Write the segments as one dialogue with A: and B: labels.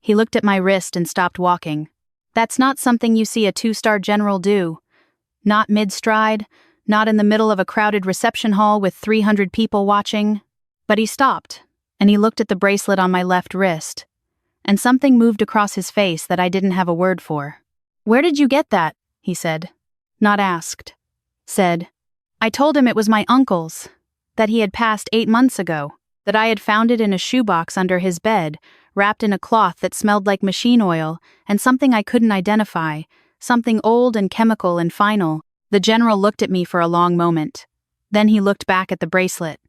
A: He looked at my wrist and stopped walking. That's not something you see a two-star general do. Not mid-stride, not in the middle of a crowded reception hall with 300 people watching. But he stopped, and he looked at the bracelet on my left wrist. And something moved across his face that I didn't have a word for. "Where did you get that?" he said. Not asked. Said. I told him it was my uncle's, that he had passed 8 months ago, that I had found it in a shoebox under his bed, wrapped in a cloth that smelled like machine oil, and something I couldn't identify, something old and chemical and final. The general looked at me for a long moment. Then he looked back at the bracelet.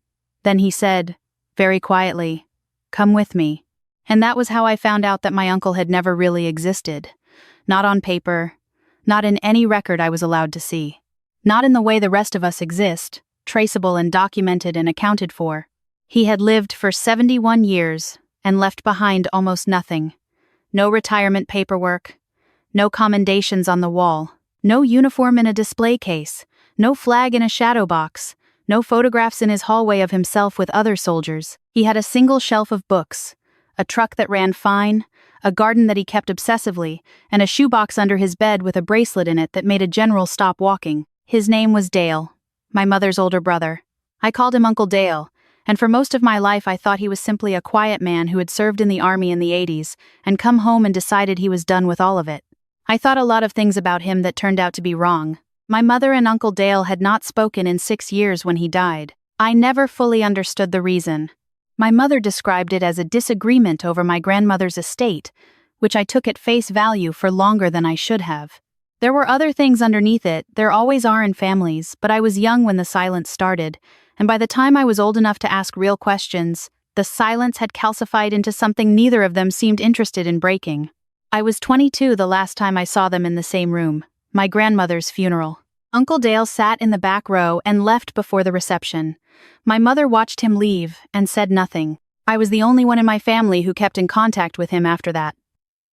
A: Then he said, very quietly, "Come with me." And that was how I found out that my uncle had never really existed. Not on paper, not in any record I was allowed to see. Not in the way the rest of us exist, traceable and documented and accounted for. He had lived for 71 years and left behind almost nothing. No retirement paperwork, no commendations on the wall, no uniform in a display case, no flag in a shadow box, no photographs in his hallway of himself with other soldiers. He had a single shelf of books, a truck that ran fine, a garden that he kept obsessively, and a shoebox under his bed with a bracelet in it that made a general stop walking. His name was Dale, my mother's older brother. I called him Uncle Dale, and for most of my life I thought he was simply a quiet man who had served in the army in the 80s and come home and decided he was done with all of it. I thought a lot of things about him that turned out to be wrong. My mother and Uncle Dale had not spoken in 6 years when he died. I never fully understood the reason. My mother described it as a disagreement over my grandmother's estate, which I took at face value for longer than I should have. There were other things underneath it, there always are in families, but I was young when the silence started, and by the time I was old enough to ask real questions, the silence had calcified into something neither of them seemed interested in breaking. I was 22 the last time I saw them in the same room, my grandmother's funeral. Uncle Dale sat in the back row and left before the reception. My mother watched him leave and said nothing. I was the only one in my family who kept in contact with him after that.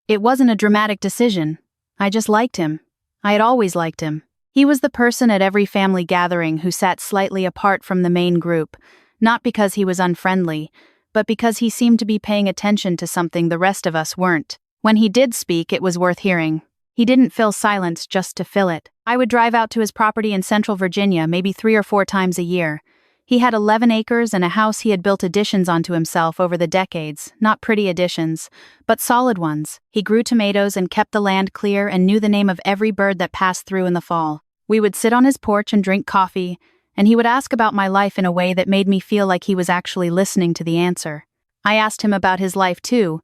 A: It wasn't a dramatic decision. I just liked him. I had always liked him. He was the person at every family gathering who sat slightly apart from the main group, not because he was unfriendly, but because he seemed to be paying attention to something the rest of us weren't. When he did speak, it was worth hearing. He didn't fill silence just to fill it. I would drive out to his property in Central Virginia maybe 3 or 4 times a year. He had 11 acres and a house he had built additions onto himself over the decades, not pretty additions, but solid ones. He grew tomatoes and kept the land clear and knew the name of every bird that passed through in the fall. We would sit on his porch and drink coffee, and he would ask about my life in a way that made me feel like he was actually listening to the answer. I asked him about his life too,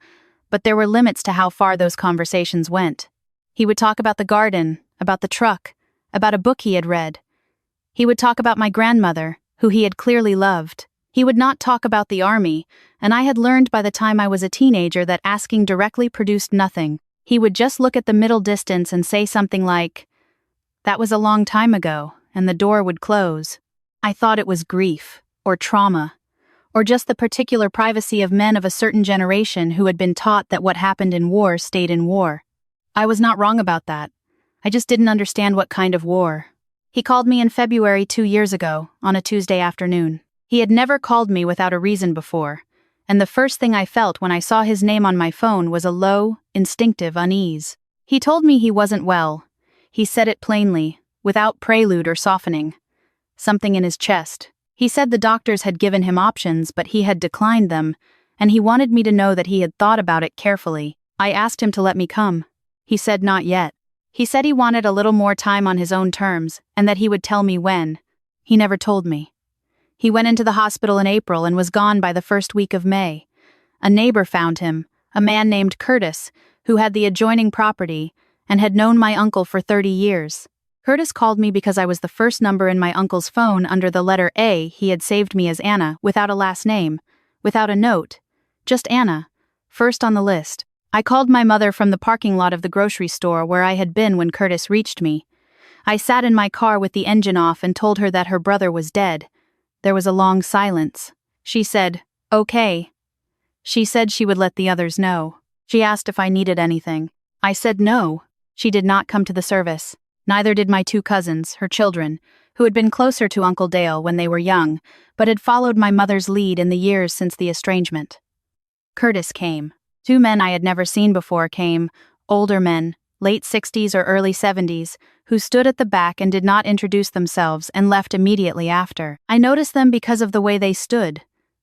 A: but there were limits to how far those conversations went. He would talk about the garden, about the truck, about a book he had read. He would talk about my grandmother, who he had clearly loved. He would not talk about the army, and I had learned by the time I was a teenager that asking directly produced nothing. He would just look at the middle distance and say something like, "That was a long time ago," and the door would close. I thought it was grief, or trauma, or just the particular privacy of men of a certain generation who had been taught that what happened in war stayed in war. I was not wrong about that. I just didn't understand what kind of war. He called me in February 2 years ago, on a Tuesday afternoon. He had never called me without a reason before, and the first thing I felt when I saw his name on my phone was a low, instinctive unease. He told me he wasn't well. He said it plainly, without prelude or softening. Something in his chest. He said the doctors had given him options, but he had declined them, and he wanted me to know that he had thought about it carefully. I asked him to let me come. He said not yet. He said he wanted a little more time on his own terms, and that he would tell me when. He never told me. He went into the hospital in April and was gone by the first week of May. A neighbor found him, a man named Curtis, who had the adjoining property, and had known my uncle for 30 years. Curtis called me because I was the first number in my uncle's phone under the letter A. He had saved me as Anna, without a last name, without a note. Just Anna, first on the list. I called my mother from the parking lot of the grocery store where I had been when Curtis reached me. I sat in my car with the engine off and told her that her brother was dead. There was a long silence. She said, "Okay." She said she would let the others know. She asked if I needed anything. I said no. She did not come to the service. Neither did my 2 cousins, her children, who had been closer to Uncle Dale when they were young, but had followed my mother's lead in the years since the estrangement. Curtis came. Two men I had never seen before came, older men, late 60s or early 70s, who stood at the back and did not introduce themselves and left immediately after. I noticed them because of the way they stood,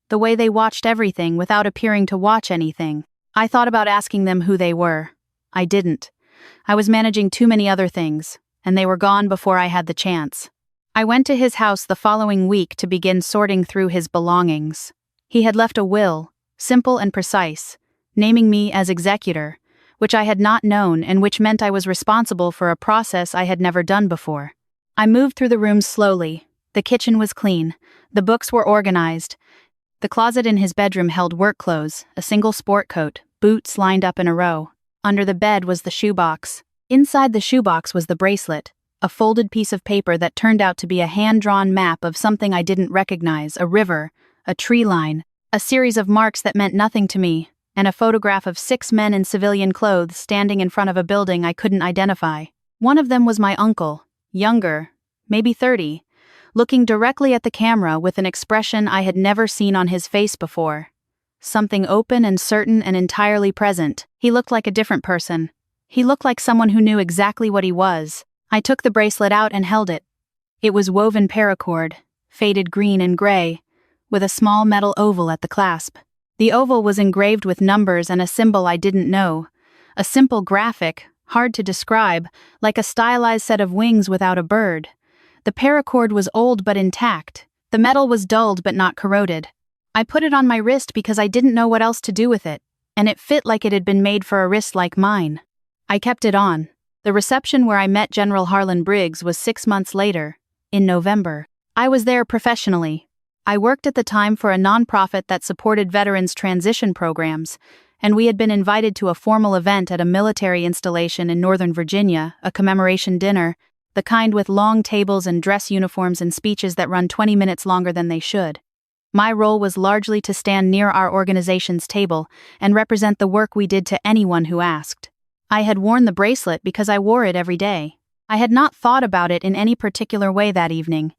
A: the way they watched everything without appearing to watch anything. I thought about asking them who they were. I didn't. I was managing too many other things, and they were gone before I had the chance. I went to his house the following week to begin sorting through his belongings. He had left a will, simple and precise, naming me as executor, which I had not known and which meant I was responsible for a process I had never done before. I moved through the rooms slowly. The kitchen was clean. The books were organized. The closet in his bedroom held work clothes, a single sport coat, boots lined up in a row. Under the bed was the shoebox. Inside the shoebox was the bracelet, a folded piece of paper that turned out to be a hand-drawn map of something I didn't recognize, a river, a tree line, a series of marks that meant nothing to me, and a photograph of 6 men in civilian clothes standing in front of a building I couldn't identify. One of them was my uncle, younger, maybe 30, looking directly at the camera with an expression I had never seen on his face before. Something open and certain and entirely present. He looked like a different person. He looked like someone who knew exactly what he was. I took the bracelet out and held it. It was woven paracord, faded green and gray, with a small metal oval at the clasp. The oval was engraved with numbers and a symbol I didn't know. A simple graphic, hard to describe, like a stylized set of wings without a bird. The paracord was old but intact. The metal was dulled but not corroded. I put it on my wrist because I didn't know what else to do with it, and it fit like it had been made for a wrist like mine. I kept it on. The reception where I met General Harlan Briggs was 6 months later, in November. I was there professionally. I worked at the time for a nonprofit that supported veterans' transition programs, and we had been invited to a formal event at a military installation in Northern Virginia, a commemoration dinner, the kind with long tables and dress uniforms and speeches that run 20 minutes longer than they should. My role was largely to stand near our organization's table and represent the work we did to anyone who asked. I had worn the bracelet because I wore it every day. I had not thought about it in any particular way that evening.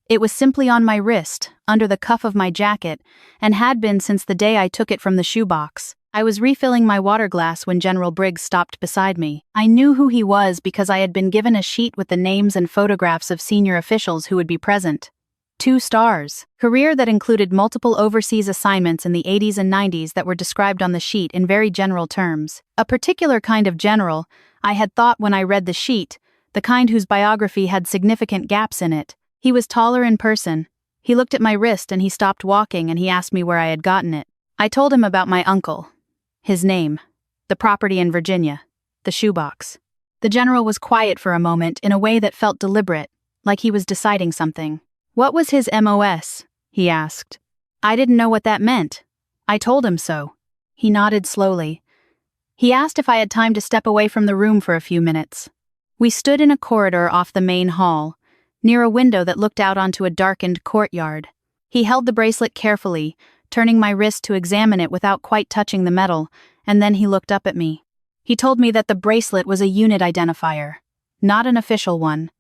A: It was simply on my wrist, under the cuff of my jacket, and had been since the day I took it from the shoebox. I was refilling my water glass when General Briggs stopped beside me. I knew who he was because I had been given a sheet with the names and photographs of senior officials who would be present. 2 stars. Career that included multiple overseas assignments in the 80s and 90s that were described on the sheet in very general terms. A particular kind of general, I had thought when I read the sheet, the kind whose biography had significant gaps in it. He was taller in person. He looked at my wrist and he stopped walking and he asked me where I had gotten it. I told him about my uncle, his name, the property in Virginia, the shoebox. The general was quiet for a moment in a way that felt deliberate, like he was deciding something. What was his MOS? He asked. I didn't know what that meant. I told him so. He nodded slowly. He asked if I had time to step away from the room for a few minutes. We stood in a corridor off the main hall, near a window that looked out onto a darkened courtyard. He held the bracelet carefully, turning my wrist to examine it without quite touching the metal, and then he looked up at me. He told me that the bracelet was a unit identifier, not an official one.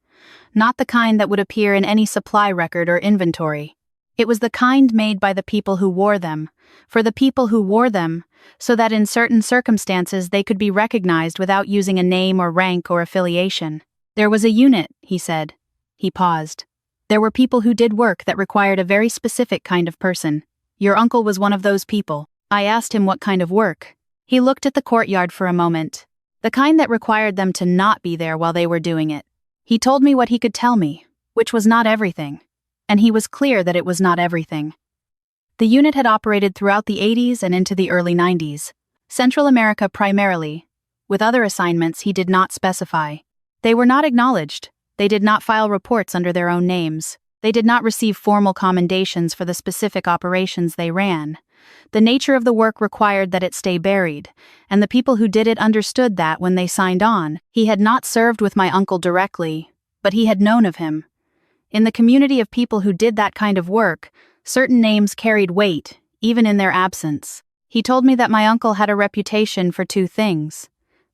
A: Not the kind that would appear in any supply record or inventory. It was the kind made by the people who wore them, for the people who wore them, so that in certain circumstances they could be recognized without using a name or rank or affiliation. There was a unit, he said. He paused. There were people who did work that required a very specific kind of person. Your uncle was one of those people. I asked him what kind of work. He looked at the courtyard for a moment. The kind that required them to not be there while they were doing it. He told me what he could tell me, which was not everything, and he was clear that it was not everything. The unit had operated throughout the 80s and into the early 90s. Central America primarily. With other assignments he did not specify. They were not acknowledged. They did not file reports under their own names. They did not receive formal commendations for the specific operations they ran. The nature of the work required that it stay buried, and the people who did it understood that when they signed on. He had not served with my uncle directly, but he had known of him. In the community of people who did that kind of work, certain names carried weight, even in their absence. He told me that my uncle had a reputation for 2 things: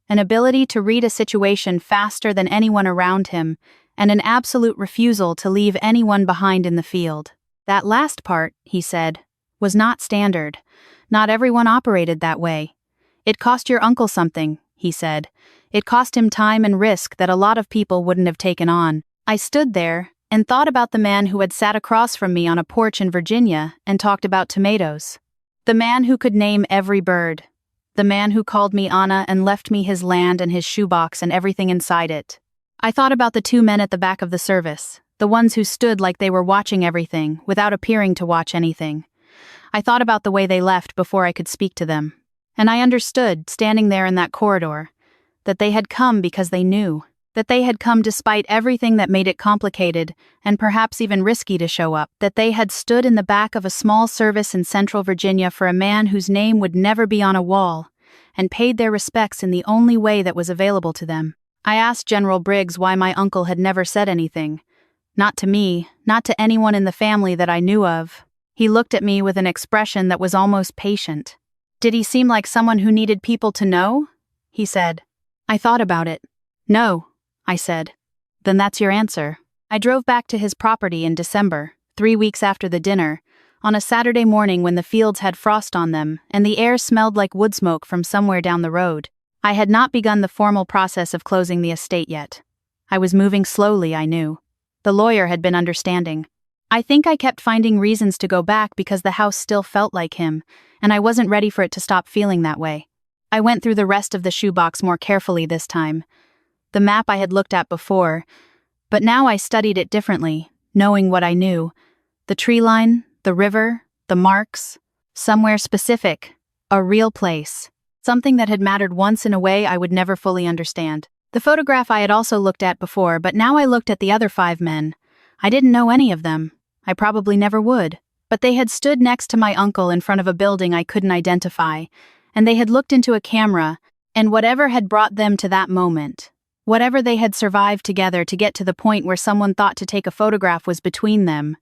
A: an ability to read a situation faster than anyone around him, and an absolute refusal to leave anyone behind in the field. That last part, he said, was not standard. Not everyone operated that way. "It cost your uncle something," he said. "It cost him time and risk that a lot of people wouldn't have taken on." I stood there and thought about the man who had sat across from me on a porch in Virginia and talked about tomatoes. The man who could name every bird. The man who called me Anna and left me his land and his shoebox and everything inside it. I thought about the two men at the back of the service, the ones who stood like they were watching everything without appearing to watch anything. I thought about the way they left before I could speak to them. And I understood, standing there in that corridor, that they had come because they knew. That they had come despite everything that made it complicated and perhaps even risky to show up. That they had stood in the back of a small service in Central Virginia for a man whose name would never be on a wall, and paid their respects in the only way that was available to them. I asked General Briggs why my uncle had never said anything. Not to me, not to anyone in the family that I knew of. He looked at me with an expression that was almost patient. Did he seem like someone who needed people to know? He said. I thought about it. No, I said. Then that's your answer. I drove back to his property in December, 3 weeks after the dinner, on a Saturday morning when the fields had frost on them and the air smelled like wood smoke from somewhere down the road. I had not begun the formal process of closing the estate yet. I was moving slowly, I knew. The lawyer had been understanding. I think I kept finding reasons to go back because the house still felt like him, and I wasn't ready for it to stop feeling that way. I went through the rest of the shoebox more carefully this time. The map I had looked at before, but now I studied it differently, knowing what I knew. The tree line, the river, the marks, somewhere specific, a real place, something that had mattered once in a way I would never fully understand. The photograph I had also looked at before, but now I looked at the other 5 men. I didn't know any of them. I probably never would. But they had stood next to my uncle in front of a building I couldn't identify, and they had looked into a camera, and whatever had brought them to that moment, whatever they had survived together to get to the point where someone thought to take a photograph was between them,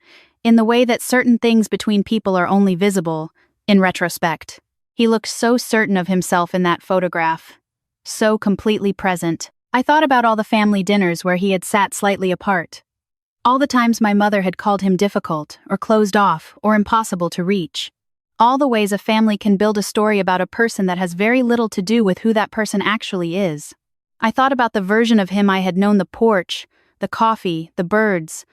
A: in the way that certain things between people are only visible, in retrospect. He looked so certain of himself in that photograph, so completely present. I thought about all the family dinners where he had sat slightly apart. All the times my mother had called him difficult, or closed off, or impossible to reach. All the ways a family can build a story about a person that has very little to do with who that person actually is. I thought about the version of him I had known: the porch, the coffee, the birds,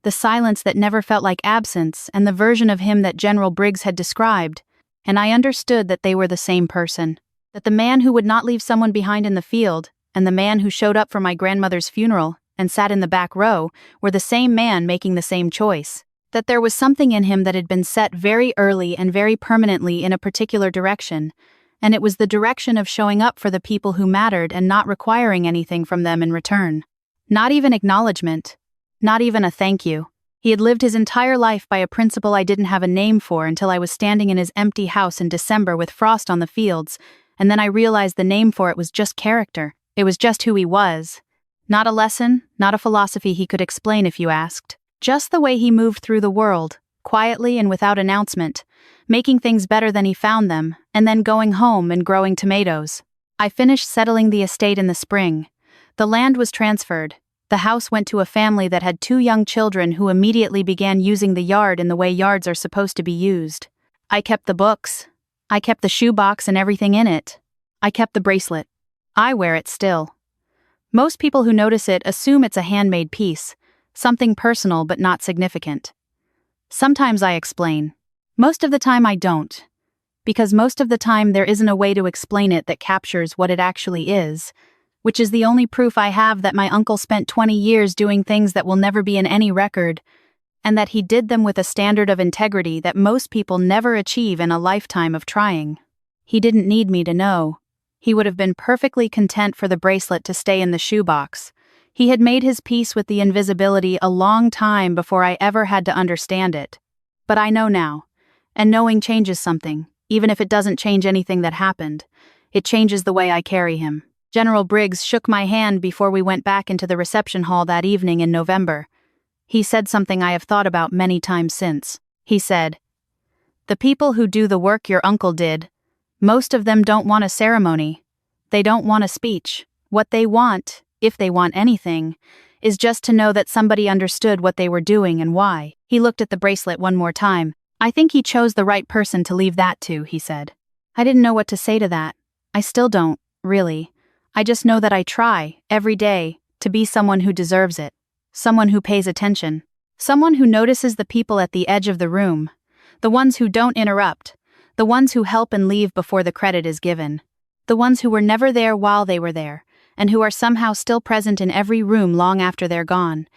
A: the silence that never felt like absence, and the version of him that General Briggs had described, and I understood that they were the same person. That the man who would not leave someone behind in the field, and the man who showed up for my grandmother's funeral and sat in the back row, were the same man making the same choice. That there was something in him that had been set very early and very permanently in a particular direction, and it was the direction of showing up for the people who mattered and not requiring anything from them in return. Not even acknowledgement. Not even a thank you. He had lived his entire life by a principle I didn't have a name for until I was standing in his empty house in December with frost on the fields, and then I realized the name for it was just character. It was just who he was. Not a lesson, not a philosophy he could explain if you asked. Just the way he moved through the world, quietly and without announcement, making things better than he found them, and then going home and growing tomatoes. I finished settling the estate in the spring. The land was transferred. The house went to a family that had 2 young children who immediately began using the yard in the way yards are supposed to be used. I kept the books. I kept the shoebox and everything in it. I kept the bracelet. I wear it still. Most people who notice it assume it's a handmade piece, something personal but not significant. Sometimes I explain. Most of the time I don't. Because most of the time there isn't a way to explain it that captures what it actually is, which is the only proof I have that my uncle spent 20 years doing things that will never be in any record, and that he did them with a standard of integrity that most people never achieve in a lifetime of trying. He didn't need me to know. He would have been perfectly content for the bracelet to stay in the shoebox. He had made his peace with the invisibility a long time before I ever had to understand it. But I know now, and knowing changes something, even if it doesn't change anything that happened. It changes the way I carry him. General Briggs shook my hand before we went back into the reception hall that evening in November. He said something I have thought about many times since. He said, "The people who do the work your uncle did, most of them don't want a ceremony. They don't want a speech. What they want, if they want anything, is just to know that somebody understood what they were doing and why." He looked at the bracelet one more time. "I think he chose the right person to leave that to," he said. I didn't know what to say to that. I still don't, really. I just know that I try, every day, to be someone who deserves it. Someone who pays attention. Someone who notices the people at the edge of the room. The ones who don't interrupt. The ones who help and leave before the credit is given. The ones who were never there while they were there, and who are somehow still present in every room long after they're gone.